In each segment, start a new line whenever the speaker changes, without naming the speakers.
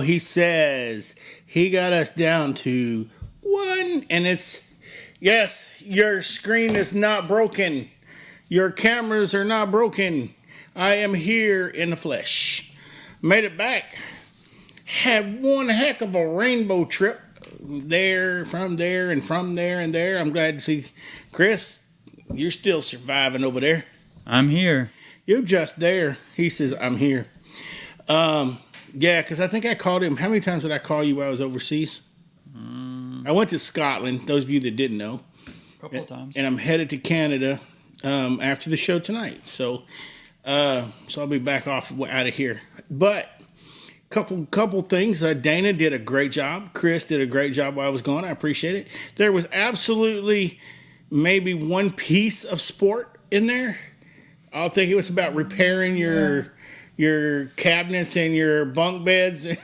He says he got us down to one, and it's yes, your screen is not broken, your cameras are not broken. I am here in the flesh. Made it back. Had one heck of a rainbow trip there, from there, and from there and there. I'm glad to see Chris. You're still surviving over there.
I'm here.
You're just there. He says, I'm here. Yeah, because I think I called him. How many times did I call you while I was overseas? I went to Scotland, those of you that didn't know.
A couple of times.
And I'm headed to Canada after the show tonight. So I'll be back off out of here. But couple things. Dana did a great job. Chris did a great job while I was gone. I appreciate it. There was absolutely maybe one piece of sport in there. I think it was about repairing your cabinets and your bunk beds and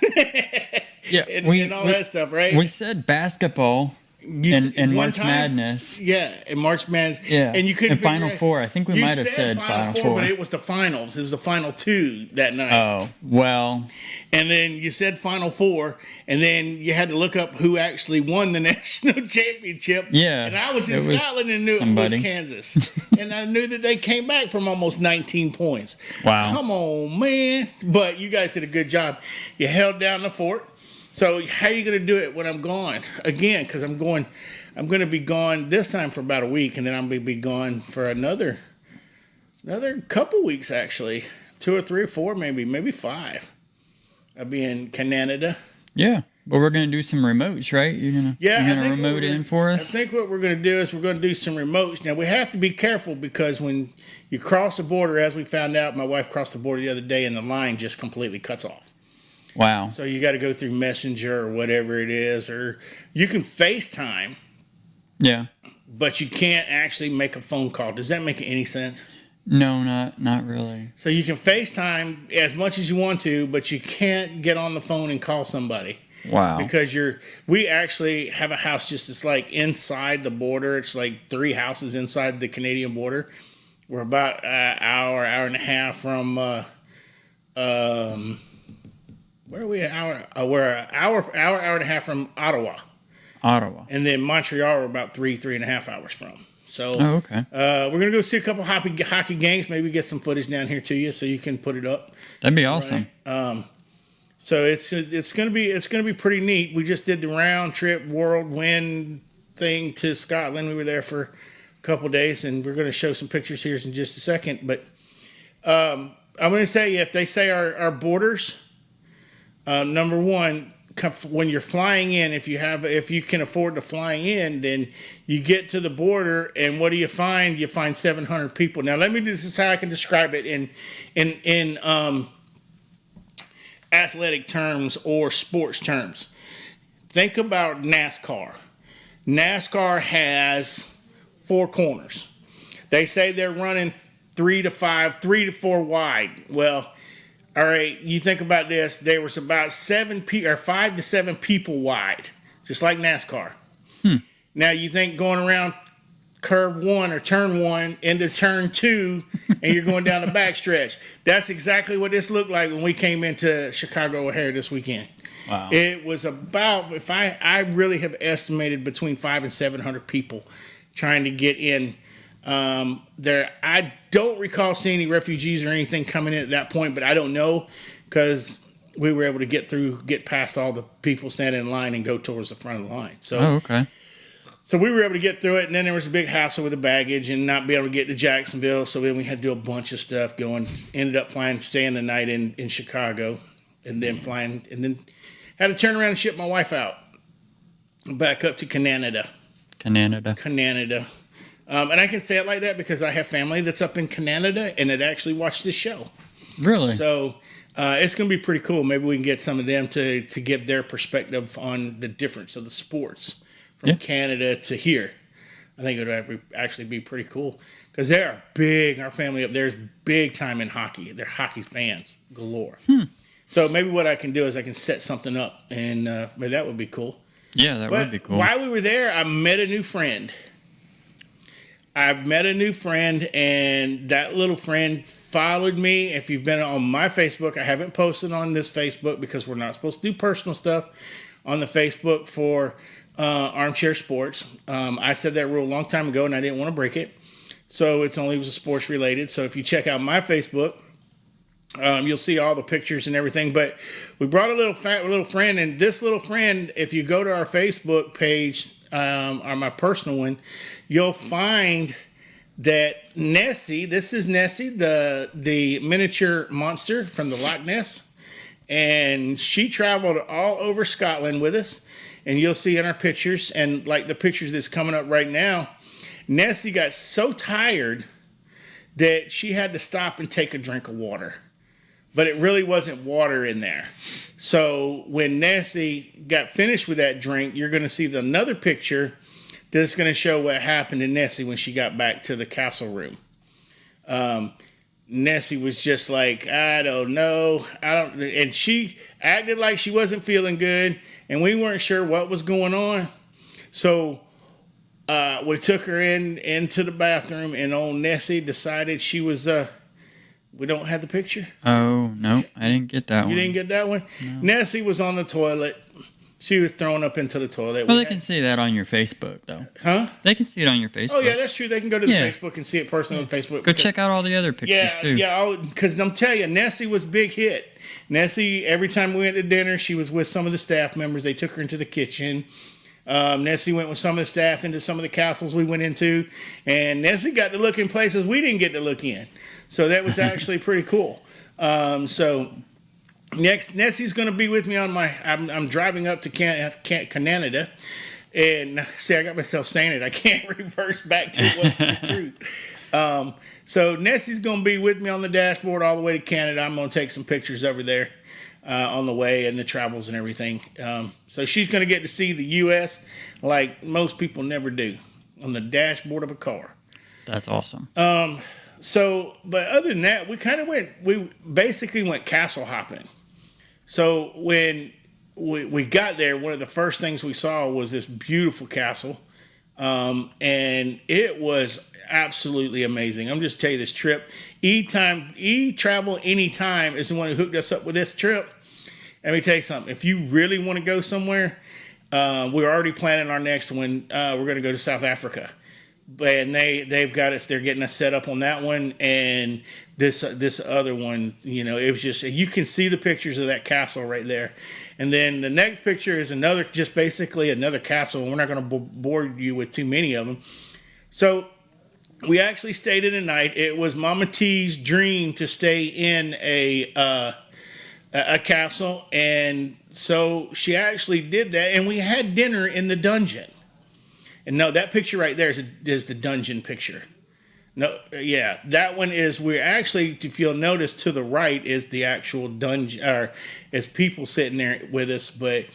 all that stuff, right?
We said basketball and March Madness.
Yeah, and March Madness.
Yeah,
and you couldn't
and Final Four. I think we might have said Final Four,
but it was the finals. It was the final two that night.
Oh, well.
And then you said Final Four, and then you had to look up who actually won the national championship.
Yeah.
And I was in Scotland and knew it was Kansas. And I knew that they came back from almost 19 points.
Wow.
Come on, man. But you guys did a good job. You held down the fort. So how are you going to do it when I'm gone? Again, because I'm going to be gone this time for about a week, and then I'm going to be gone for another couple weeks, actually. 2 or 3 or 4, maybe 5. I'll be in Canada.
Yeah. But we're going to do some remotes, right? You're going to remote in for us?
I think what we're going to do is we're going to do some remotes. Now, we have to be careful because when you cross the border, as we found out, my wife crossed the border the other day, and the line just completely cuts off.
Wow.
So you got to go through Messenger or whatever it is, or you can FaceTime.
Yeah.
But you can't actually make a phone call. Does that make any sense?
No, not really.
So you can FaceTime as much as you want to, but you can't get on the phone and call somebody.
Wow.
Because we actually have a house just it's like inside the border. It's like 3 houses inside the Canadian border. We're about an hour and a half from where are we? We're an hour and a half from Ottawa. And then Montreal we're about 3.5 hours from. So
okay.
We're gonna go see a couple hockey games. Maybe get some footage down here to you so you can put it up.
That'd be awesome.
Right? So it's gonna be pretty neat. We just did the round trip whirlwind thing to Scotland. We were there for a couple days, and we're gonna show some pictures here in just a second. But I'm gonna say if they say our borders. Number one, when you're flying in, if you can afford to fly in, then you get to the border, and what do you find? You find 700 people. Now, this is how I can describe it in athletic terms or sports terms. Think about NASCAR. NASCAR has 4 corners. They say they're running 3 to 4 wide. Well, all right, you think about this. There was about 5 to 7 people wide, just like NASCAR. Now you think going around curve 1 or turn 1 into turn 2, and you're going down the backstretch. That's exactly what this looked like when we came into Chicago O'Hare this weekend.
Wow.
It was about, I really have estimated between 500 and 700 people trying to get in. There, I don't recall seeing any refugees or anything coming in at that point, but I don't know because we were able to get past all the people standing in line and go towards the front of the line. So,
okay.
So we were able to get through it, and then there was a big hassle with the baggage and not be able to get to Jacksonville. So then we had to do a bunch of stuff ended up staying the night in Chicago, and then flying, and then had to turn around and ship my wife out back up to Canada. And I can say it like that because I have family that's up in Canada and that actually watched this show.
Really?
So it's going to be pretty cool. Maybe we can get some of them to give their perspective on the difference of the sports from Canada to here. I think it would actually be pretty cool because they are big. Our family up there is big time in hockey. They're hockey fans galore. So maybe what I can do is I can set something up, and maybe that would be cool.
Yeah, that would be cool.
While we were there, I met a new friend. I met a new friend, and that little friend followed me. If you've been on my Facebook, I haven't posted on this Facebook because we're not supposed to do personal stuff on the Facebook for Armchair Sports. I said that rule a long time ago, and I didn't want to break it. So it was sports related. So if you check out my Facebook, you'll see all the pictures and everything. But we brought a little friend, and this little friend, if you go to our Facebook page, or my personal one, you'll find that Nessie, this is Nessie, the miniature monster from the Loch Ness, and she traveled all over Scotland with us, and you'll see in our pictures, and like the pictures that's coming up right now, Nessie got so tired that she had to stop and take a drink of water. But it really wasn't water in there. So when Nessie got finished with that drink, you're going to see another picture that's going to show what happened to Nessie when she got back to the castle room. Nessie was just like, I don't know. And she acted like she wasn't feeling good, and we weren't sure what was going on. So we took her into the bathroom, and old Nessie decided she was... We don't have the picture?
Oh, no. I didn't get that one.
You didn't get that one? No. Nessie was on the toilet. She was thrown up into the toilet.
Well, they can see that on your Facebook, though.
Huh?
They can see it on your Facebook.
Oh, yeah, that's true. They can go to the Facebook and see it personally on Facebook.
Go check out all the other pictures, too.
Yeah, because I'm telling you, Nessie was a big hit. Nessie, every time we went to dinner, she was with some of the staff members. They took her into the kitchen. Nessie went with some of the staff into some of the castles we went into. And Nessie got to look in places we didn't get to look in. So that was actually pretty cool. So next, Nessie's going to be with me on my. I'm driving up to Canada, and see, I got myself saying it. I can't reverse back to what's the truth. So Nessie's going to be with me on the dashboard all the way to Canada. I'm going to take some pictures over there on the way and the travels and everything. So she's going to get to see the U.S. like most people never do on the dashboard of a car.
That's awesome.
So, but other than that, we basically went castle hopping. So when we got there, one of the first things we saw was this beautiful castle. And it was absolutely amazing. I'm just telling you, this trip, Travel Anytime is the one who hooked us up with this trip. Let me tell you something. If you really want to go somewhere, we're already planning our next one. We're going to go to South Africa. And they've got us. They're getting us set up on that one, and this other one. You know, it was just, you can see the pictures of that castle right there. And then the next picture is basically another castle. We're not going to bore you with too many of them. So we actually stayed in a night. It was Mama T's dream to stay in a castle, and so she actually did that. And we had dinner in the dungeon. And no, that picture right there is the dungeon picture. No, yeah, that one is, we're actually, if you'll notice, to the right is the actual dungeon, or is people sitting there with us. But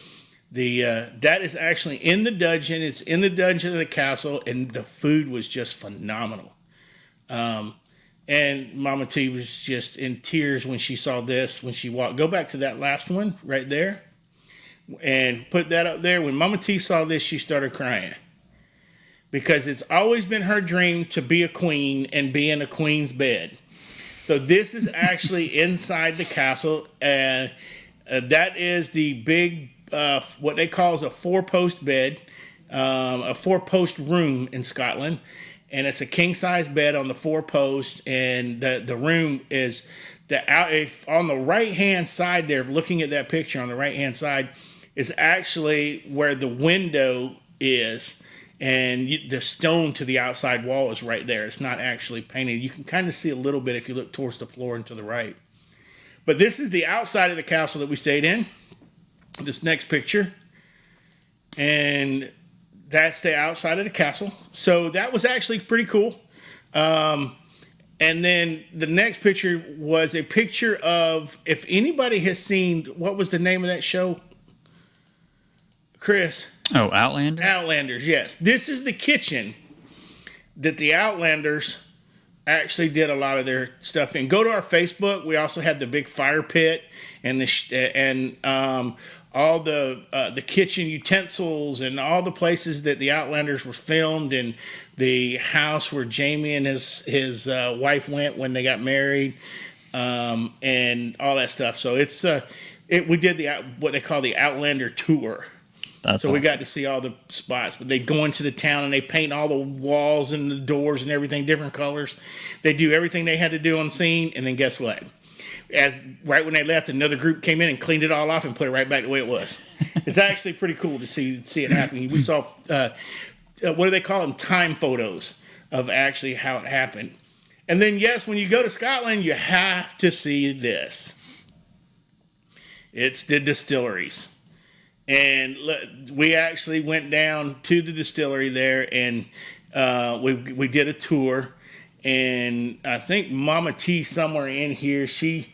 that is actually in the dungeon. It's in the dungeon of the castle, and the food was just phenomenal. And Mama T was just in tears when she saw this. When she walked, go back to that last one right there, and put that up there. When Mama T saw this, she started crying. Because it's always been her dream to be a queen and be in a queen's bed. So this is actually inside the castle. And that is the big, what they call is a 4-post bed, a 4-post room in Scotland. And it's a king-size bed on the 4-post. And the room is on the right-hand side there, looking at that picture on the right-hand side, is actually where the window is. And the stone to the outside wall is right there. It's not actually painted. You can kind of see a little bit if you look towards the floor and to the right. But this is the outside of the castle that we stayed in. This next picture. And that's the outside of the castle. So that was actually pretty cool. And then the next picture was a picture of, if anybody has seen, what was the name of that show? Chris?
Oh, Outlander?
Outlanders, yes. This is the kitchen that the Outlanders actually did a lot of their stuff in. Go to our Facebook. We also had the big fire pit and all the kitchen utensils and all the places that the Outlanders were filmed, and the house where Jamie and his wife went when they got married, and all that stuff. So we did what they call the Outlander tour. So we got to see all the spots, but they go into the town and they paint all the walls and the doors and everything different colors. They do everything they had to do on scene, and then guess what? Right when they left, another group came in and cleaned it all off and put it right back the way it was. It's actually pretty cool to see it happening. We saw what do they call them? Time photos of actually how it happened. And then yes, when you go to Scotland, you have to see this. It's the distilleries. And we actually went down to the distillery there, and we did a tour. And I think Mama T somewhere in here, she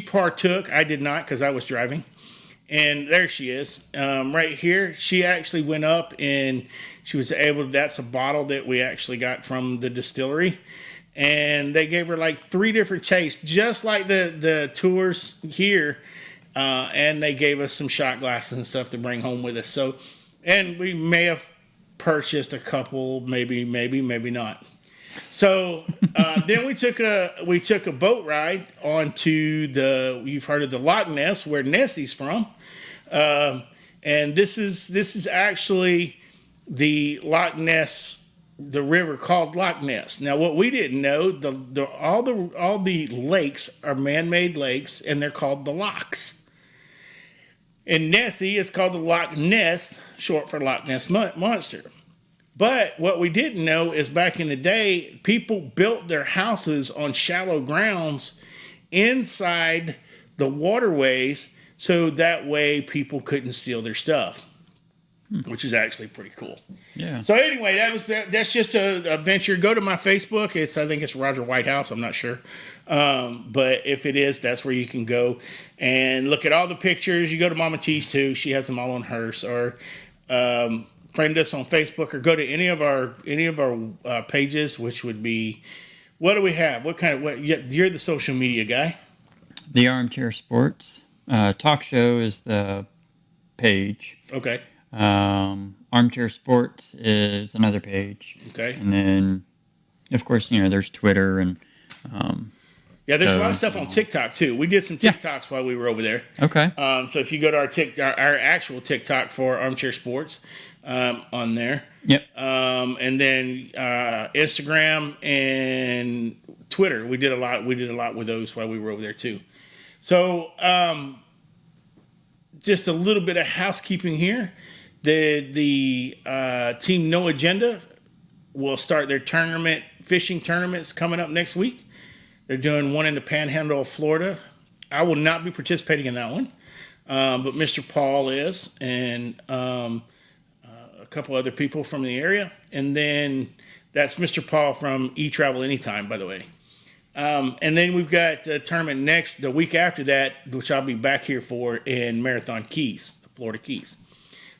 partook. I did not because I was driving. And there she is, right here. She actually went up and she was able. That's a bottle that we actually got from the distillery, and they gave her like 3 different tastes, just like the tours here. And they gave us some shot glasses and stuff to bring home with us. So, and we may have purchased a couple, maybe not. So then we took a boat ride onto you've heard of the Loch Ness, where Nessie's from, and this is actually the Loch Ness, the river called Loch Ness. Now, what we didn't know, all the lakes are man-made lakes, and they're called the lochs. And Nessie is called the Loch Ness, short for Loch Ness Monster. But what we didn't know is back in the day, people built their houses on shallow grounds inside the waterways, so that way people couldn't steal their stuff, which is actually pretty cool.
Yeah.
So anyway, that's just a venture. Go to my Facebook. I think it's Roger Whitehouse. I'm not sure. But if it is, that's where you can go and look at all the pictures. You go to Mama T's too. She has them all on hers. Or friend us on Facebook, or go to any of our pages, which would be, what do we have? You're the social media guy.
The Armchair Sports Talk Show is the page.
Okay.
Armchair Sports is another page.
Okay.
And then, of course, there's Twitter and.
There's a lot of stuff on TikTok too. We did some TikToks while we were over there.
Okay.
So if you go to our actual TikTok for Armchair Sports, on there.
Yep.
And then Instagram and Twitter. We did a lot with those while we were over there too. So just a little bit of housekeeping here. The team No Agenda will start their fishing tournaments coming up next week. They're doing one in the Panhandle of Florida. I will not be participating in that one, but Mr. Paul is, and a couple other people from the area. And then that's Mr. Paul from eTravel Anytime, by the way. And then we've got a tournament the week after that, which I'll be back here for in Marathon Keys, the Florida Keys.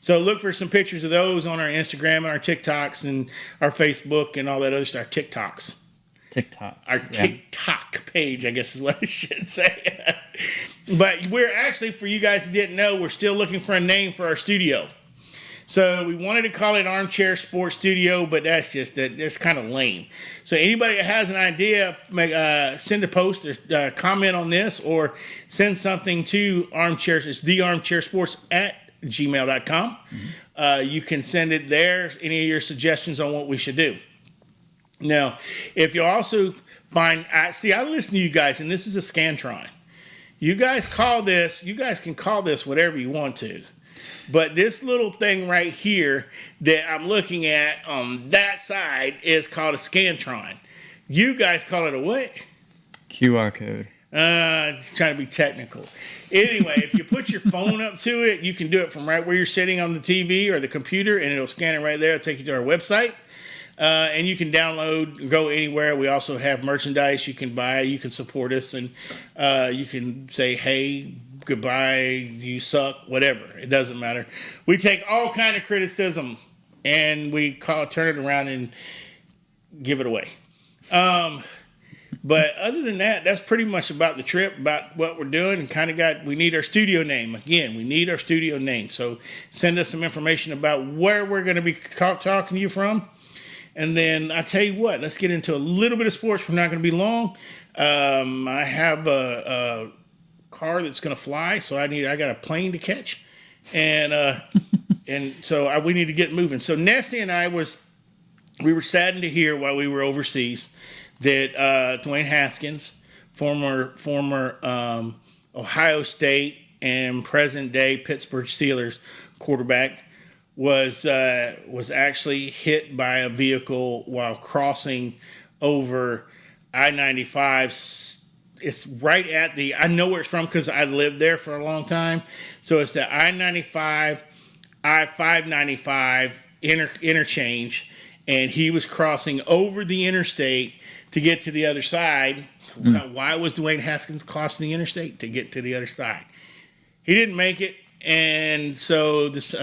So look for some pictures of those on our Instagram and our TikToks and our Facebook and all that other stuff, our TikToks. Our TikTok page, I guess is what I should say. But we're actually, for you guys who didn't know, we're still looking for a name for our studio. So we wanted to call it Armchair Sports Studio, but that's kind of lame. So anybody that has an idea, send a post or comment on this, or send something to Armchair. It's thearmchairsports@gmail.com. You can send it there, any of your suggestions on what we should do. Now, if you also find, I listen to you guys, and this is a Scantron. You guys can call this whatever you want to. But this little thing right here that I'm looking at on that side is called a Scantron. You guys call it a what?
QR code.
Trying to be technical. Anyway, if you put your phone up to it, you can do it from right where you're sitting on the TV or the computer, and it'll scan it right there. It'll take you to our website. And you can download and go anywhere. We also have merchandise you can buy. You can support us, and you can say, hey, goodbye, you suck, whatever. It doesn't matter. We take all kind of criticism, and we turn it around and give it away. But other than that, that's pretty much about the trip, about what we're doing, and we need our studio name. Again, we need our studio name. So send us some information about where we're going to be talking to you from. And then I tell you what, let's get into a little bit of sports. We're not going to be long. I have a car that's going to fly, so I got a plane to catch, and so we need to get moving. So Nessie and I we were saddened to hear while we were overseas that Dwayne Haskins, former Ohio State and present day Pittsburgh Steelers quarterback, was actually hit by a vehicle while crossing over I-95. It's right at I know where it's from because I lived there for a long time. So it's the I-95, I-595 interchange, and he was crossing over the interstate to get to the other side. Why was Dwayne Haskins crossing the interstate? To get to the other side. He didn't make it. And so this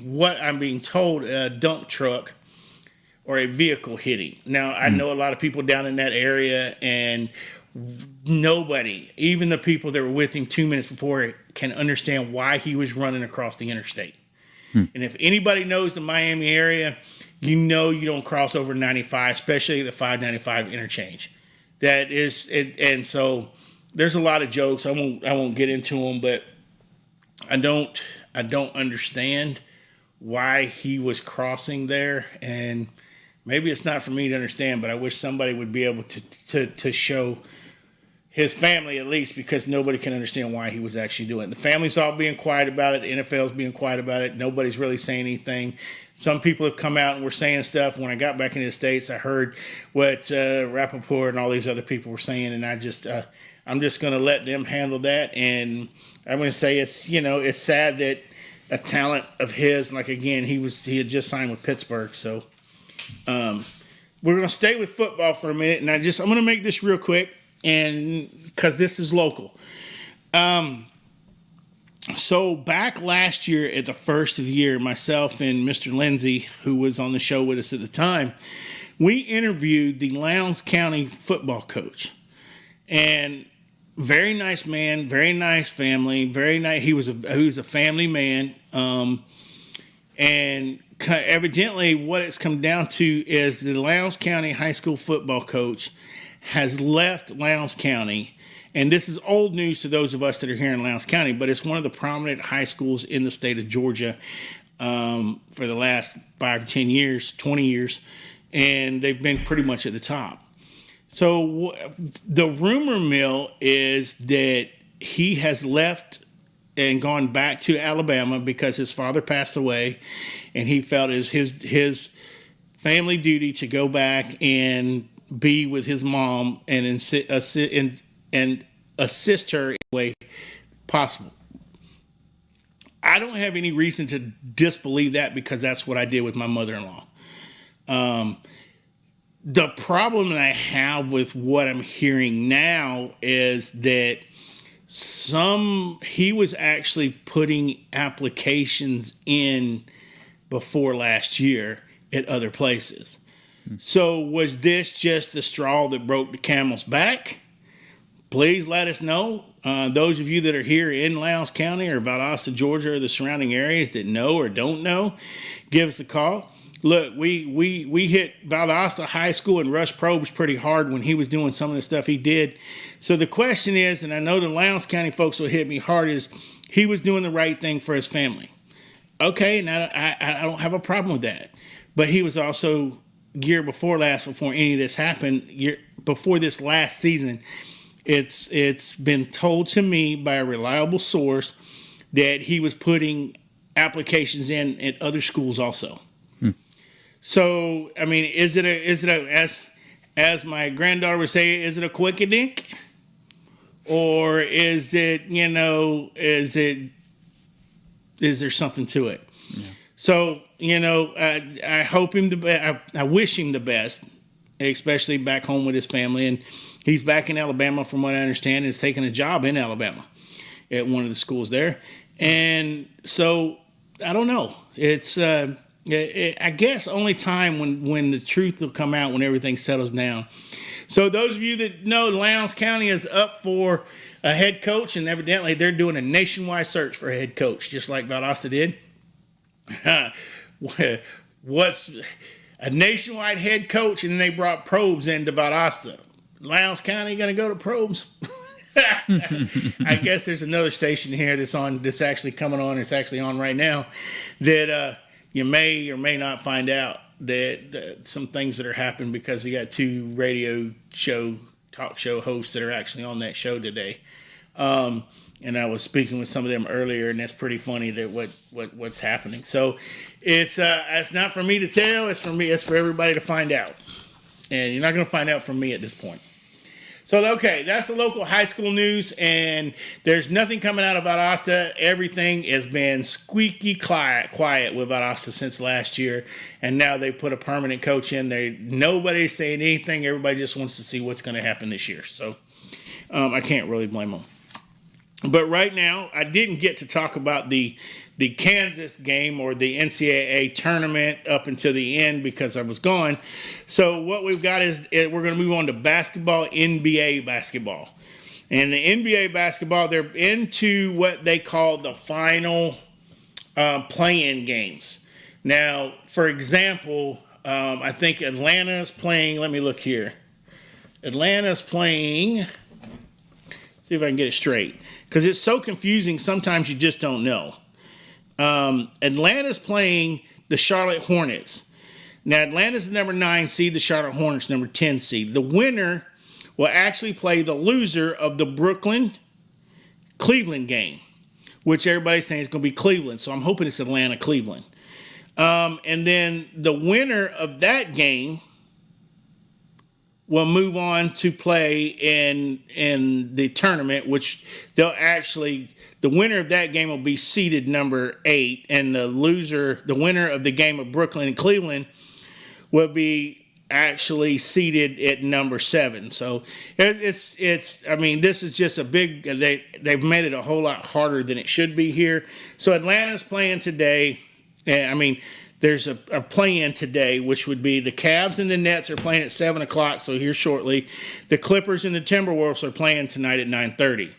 what I'm being told, a dump truck or a vehicle hitting. Now, I know a lot of people down in that area, and nobody, even the people that were with him 2 minutes before, can understand why he was running across the interstate. And if anybody knows the Miami area, you know you don't cross over 95, especially the 595 interchange. That is it, and so there's a lot of jokes. I won't get into them, but I don't understand why he was crossing there, and maybe it's not for me to understand, but I wish somebody would be able to show his family at least, because nobody can understand why he was actually doing it. The family's all being quiet about it. The NFL's being quiet about it. Nobody's really saying anything. Some people have come out and were saying stuff. When I got back into the States, I heard what Rappaport and all these other people were saying, and I'm just going to let them handle that. And I'm going to say it's sad that a talent of his, like again, he had just signed with Pittsburgh. So we're going to stay with football for a minute, and I'm going to make this real quick, and because this is local. So back last year at the first of the year, myself and Mr. Lindsay, who was on the show with us at the time, we interviewed the Lowndes County football coach. And very nice man, very nice family, very nice. He was a family man. And evidently what it's come down to is the Lowndes County high school football coach has left Lowndes County. And this is old news to those of us that are here in Lowndes County, but it's one of the prominent high schools in the state of Georgia for the last 5 to 10 years, 20 years, and they've been pretty much at the top. So the rumor mill is that he has left and gone back to Alabama because his father passed away, and he felt it was his family duty to go back and be with his mom and assist her in the way possible. I don't have any reason to disbelieve that because that's what I did with my mother-in-law. The problem that I have with what I'm hearing now is that he was actually putting applications in before last year at other places. So was this just the straw that broke the camel's back? Please let us know. Those of you that are here in Lowndes County or Valdosta, Georgia, or the surrounding areas that know or don't know, give us a call. Look, we hit Valdosta High School and Rush Probst pretty hard when he was doing some of the stuff he did. So the question is, and I know the Lowndes County folks will hit me hard, is he was doing the right thing for his family. Okay, now I don't have a problem with that. But he was also, year before last, before any of this happened, before this last season, it's been told to me by a reliable source that he was putting applications in at other schools also. So, I mean, is it as my granddaughter would say, is it a quick-a-dink? Or is it, is there something to it? Yeah. So, I hope I wish him the best, especially back home with his family. And he's back in Alabama, from what I understand, is taking a job in Alabama at one of the schools there. And so, I don't know. It's, I guess only time when the truth will come out, when everything settles down. So those of you that know, Lowndes County is up for a head coach, and evidently they're doing a nationwide search for a head coach, just like Valdosta did. a nationwide head coach, and then they brought Probes into Valdosta. Lowndes County going to go to Probes? I guess there's another station here that's actually coming on. It's actually on right now that you may or may not find out that some things that are happening because you got two talk show hosts that are actually on that show today. And I was speaking with some of them earlier, and that's pretty funny that what's happening. So it's not for me to tell. It's for everybody to find out. And you're not going to find out from me at this point. So, okay, that's the local high school news, and there's nothing coming out of Valdosta. Everything has been squeaky quiet with Valdosta since last year, and now they put a permanent coach in there. Nobody's saying anything. Everybody just wants to see what's going to happen this year. So, I can't really blame them. But right now, I didn't get to talk about the Kansas game or the NCAA tournament up until the end because I was gone. So what we've got is we're going to move on to basketball, NBA basketball. And the NBA basketball, they're into what they call the final play-in games. Now, for example, I think Atlanta's playing, let me look here. Atlanta's playing, see if I can get it straight. Because it's so confusing, sometimes you just don't know. Atlanta's playing the Charlotte Hornets. Now, Atlanta's the number 9 seed, the Charlotte Hornets number 10 seed. The winner will actually play the loser of the Brooklyn-Cleveland game, which everybody's saying is going to be Cleveland. So I'm hoping it's Atlanta-Cleveland. And then the winner of that game will move on to play in the tournament, which they'll actually, the winner of that game will be seeded number 8, and the winner of the game of Brooklyn and Cleveland will be actually seeded at number 7. So it's I mean, this is just a big, they've made it a whole lot harder than it should be here. So Atlanta's playing today. There's a play-in today, which would be the Cavs and the Nets are playing at 7 o'clock, so here shortly. The Clippers and the Timberwolves are playing tonight at 9:30.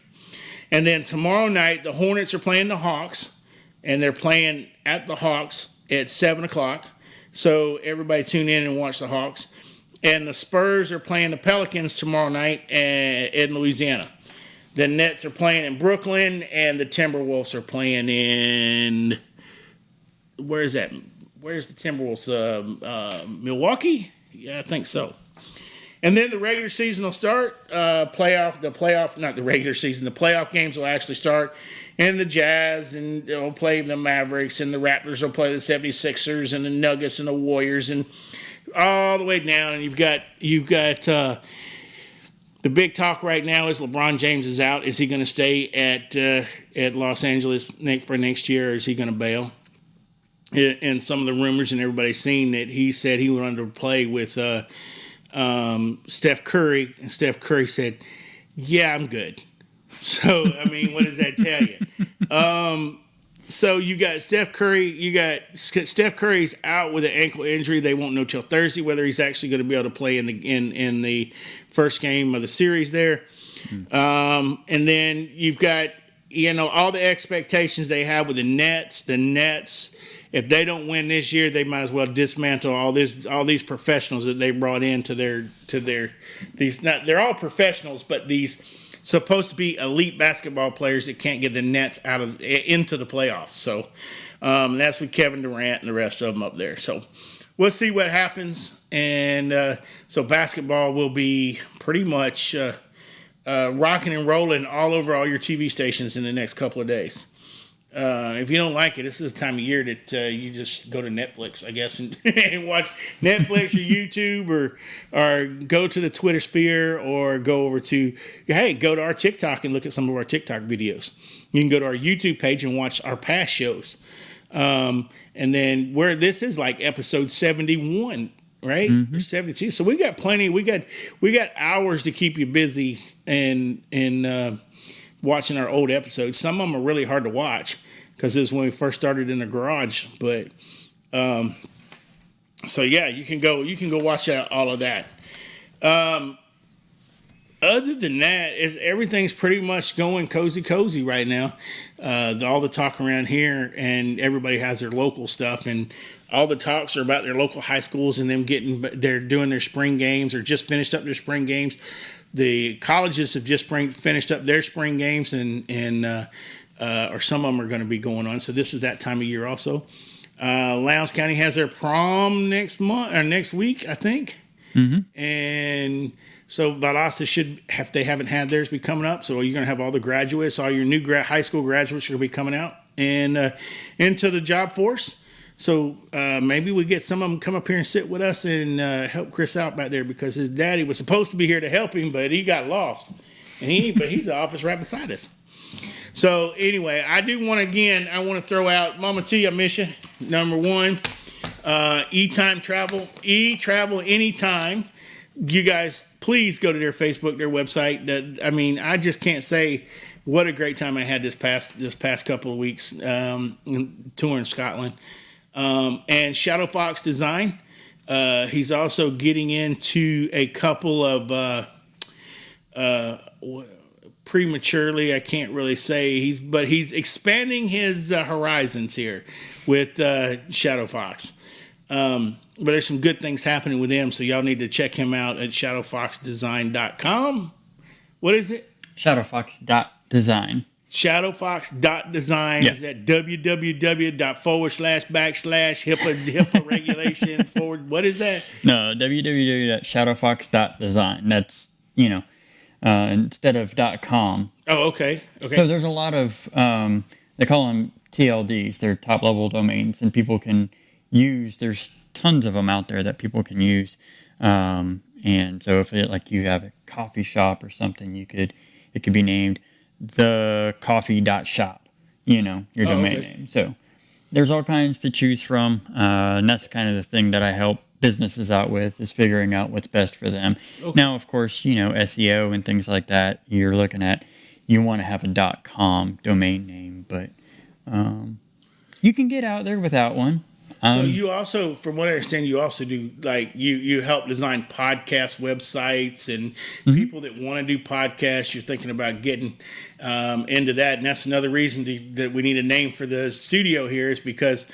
And then tomorrow night, the Hornets are playing the Hawks, and they're playing at the Hawks at 7 o'clock. So everybody tune in and watch the Hawks. And the Spurs are playing the Pelicans tomorrow night in Louisiana. The Nets are playing in Brooklyn, and the Timberwolves are playing in, where is that? Where's the Timberwolves? Milwaukee? Yeah, I think so. And then the regular season will start. The playoff games will actually start. And the Jazz and they'll play the Mavericks, and the Raptors will play the 76ers and the Nuggets and the Warriors, and all the way down. And you've got the big talk right now is LeBron James is out. Is he going to stay at Los Angeles for next year, or is he going to bail? And some of the rumors and everybody's seen that he said he wanted to play with Steph Curry, and Steph Curry said, "Yeah, I'm good." So I mean, what does that tell you? So you got Steph Curry. Steph Curry's out with an ankle injury. They won't know till Thursday whether he's actually going to be able to play in the first game of the series there. And then you've got all the expectations they have with the Nets. The Nets, if they don't win this year, they might as well dismantle all these professionals that they brought into they're all professionals, but these supposed to be elite basketball players that can't get the Nets into the playoffs. So that's with Kevin Durant and the rest of them up there. So we'll see what happens. And so basketball will be pretty much rocking and rolling all over all your TV stations in the next couple of days. If you don't like it, this is the time of year that you just go to Netflix, I guess, and watch Netflix or YouTube, or go to the Twitter sphere, or go to our TikTok and look at some of our TikTok videos. You can go to our YouTube page and watch our past shows. And then this is like episode 71, right? Mm-hmm. Or 72. So we got plenty. We got hours to keep you busy and watching our old episodes. Some of them are really hard to watch because this is when we first started in the garage. But so yeah, you can go watch all of that. Other than that, everything's pretty much going cozy right now. All the talk around here, and everybody has their local stuff. And all the talks are about their local high schools and them they're doing their spring games or just finished up their spring games. The colleges have just finished up their spring games or some of them are going to be going on. So this is that time of year also. Lowndes County has their prom next week, I think.
Mm-hmm.
And so Valdosta if they haven't had theirs, be coming up. So you're going to have all the graduates, all your new high school graduates are going to be coming out and into the job force. So maybe we get some of them come up here and sit with us and help Chris out back there because his daddy was supposed to be here to help him, but he got lost. But he's in the office right beside us. So anyway, I want to throw out Mama T, I miss you. Number one, E-Time Travel, E-Travel Anytime. You guys, please go to their Facebook, their website. I just can't say what a great time I had this past couple of weeks touring Scotland. And Shadow Fox Design. He's also getting into a couple of prematurely, I can't really say but he's expanding his horizons here with Shadow Fox. But there's some good things happening with him, so y'all need to check him out at shadowfoxdesign.com. What is it?
Shadowfox.design.
Shadowfox.design is at www.//HIPAA regulation forward. What is that?
No, www.shadowfox.design. That's, instead of .com.
Oh, okay.
So there's a lot of, they call them TLDs. They're top level domains, and people can use, there's tons of them out there that people can use. And so if you have a coffee shop or something, it could be named thecoffee.shop, your domain name. So there's all kinds to choose from. And that's kind of the thing that I help businesses out with, is figuring out what's best for them. Okay. Now, of course, SEO and things like that, you want to have a .com domain name, but you can get out there without one.
So you also, from what I understand, you also do you help design podcast websites and people that want to do podcasts. You're thinking about getting into that, and that's another reason that we need a name for the studio here is because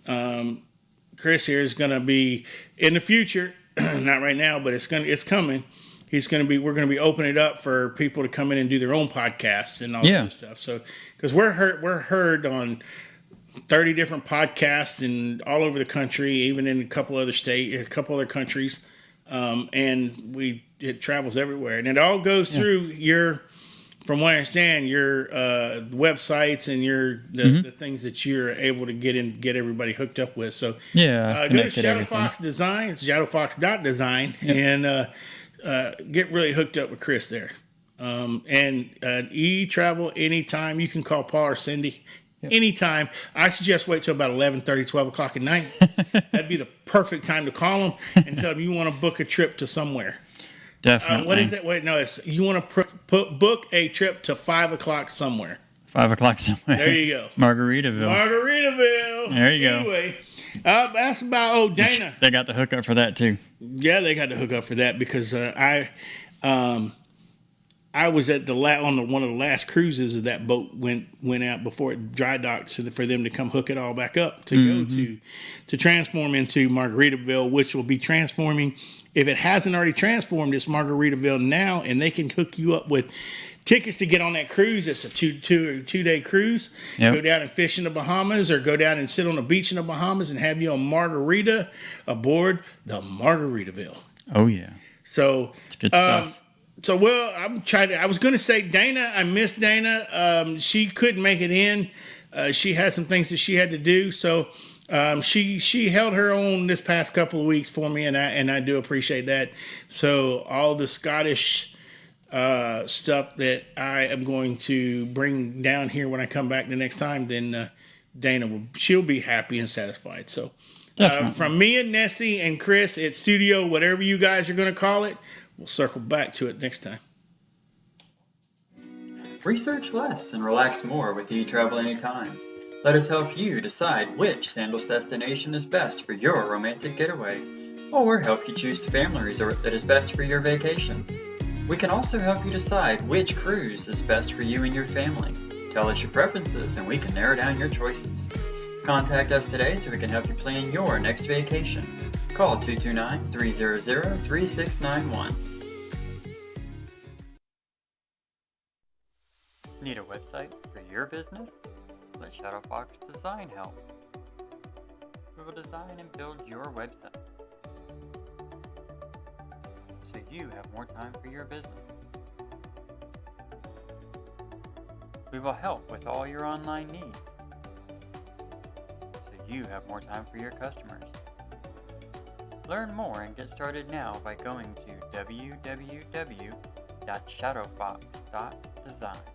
Chris here is going to be in the future, not right now, but it's coming. We're going to be opening it up for people to come in and do their own podcasts and all that stuff. So because we're heard on 30 different podcasts and all over the country, even in a couple other countries. And it travels everywhere, and it all goes through from what I understand, your websites and the things that you're able to get everybody hooked up with. So go to Shadow Fox Design, shadowfox.design, and get really hooked up with Chris there. And E-Travel Anytime. You can call Paul or Cindy. Anytime. I suggest wait till about 11:30, 12 o'clock at night. That'd be the perfect time to call them and tell them you want to book a trip to somewhere.
Definitely.
What is that? Wait, no, you want to book a trip to 5 o'clock somewhere.
5 o'clock somewhere.
There you go.
Margaritaville. There you go.
Anyway, that's about Dana.
They got the hookup for that too.
Yeah, they got the hookup for that because I was at one of the last cruises that boat went out before it dry docked, so for them to come hook it all back up to go to transform into Margaritaville, which will be transforming. If it hasn't already transformed, it's Margaritaville now, and they can hook you up with tickets to get on that cruise. It's a two-day cruise. Yep. Go down and fish in the Bahamas, or go down and sit on the beach in the Bahamas and have you a margarita aboard the Margaritaville.
Oh yeah.
So
it's good stuff.
I was going to say Dana. I miss Dana. She couldn't make it in. She had some things that she had to do. So she held her own this past couple of weeks for me, and I do appreciate that. So all the Scottish stuff that I am going to bring down here when I come back the next time, then Dana she'll be happy and satisfied. So from me and Nessie and Chris at Studio, whatever you guys are going to call it. We'll circle back to it next time.
Research less and relax more with E-Travel Anytime. Let us help you decide which Sandals destination is best for your romantic getaway, or help you choose the family resort that is best for your vacation. We can also help you decide which cruise is best for you and your family. Tell us your preferences and we can narrow down your choices. Contact us today so we can help you plan your next vacation. Call 229-300-3691. Need a website for your business? Let Shadowfox Design help. We will design and build your website so you have more time for your business. We will help with all your online needs so you have more time for your customers. Learn more and get started now by going to www.shadowfox.design.